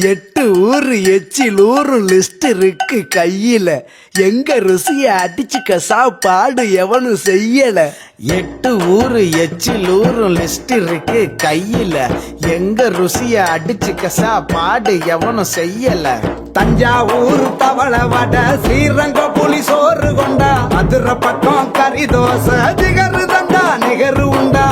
8 ஊரு எச்சில் ஊரு லிஸ்ட் இருக்கு கையில. எங்க ருசிய அடிச்சுக்க சாப்பாடு எவனும் செய்யல. 8 ஊரு எச்சில் ஊரு லிஸ்ட் இருக்கு கையில. எங்க ருசிய அடிச்சுக்க சாப்பாடு எவனும் செய்யல. தஞ்சாவூர் தவள வடை, ஸ்ரீரங்க புலி சோறு கொண்டா, மதுரை பக்கம் கறி தோசை, ஜிகரு தண்டா நிகரு உண்டா,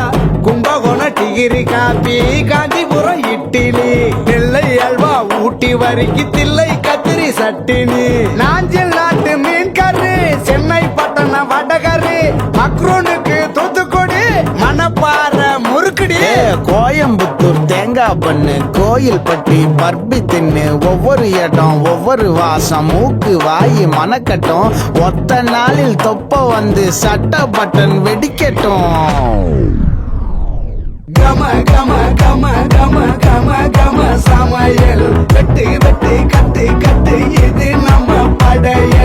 கும்பகோணம் டிகிரி காப்பி, காஞ்சிபுரம் இட்லி, நெல்லை அல்வா ஊட்டி வரைக்கு தில்லை கத்திரி சட்டினி, நாஞ்சில் நாட்டு மீன் கறி, சென்னை பட்டணம் வடகறி, மக்ரூனுக்கு தூத்துக்குடி, மணப்பாறை முறுக்குடி, கோயம்புத்தூர் தேங்காய் பண்ணு, கோயில்பட்டி பர்பி தின்னு, ஒவ்வொரு இடம் ஒவ்வொரு வாசம், மூக்கு வாயி மணக்கட்டும், ஒத்த நாளில் தொப்ப வந்து சட்ட பட்டன் வெடிக்கட்டும். கம கம கம கம கம கம சமையல், வெட்டு வெட்டு கட்டு கட்டு இது நம்ம படைய.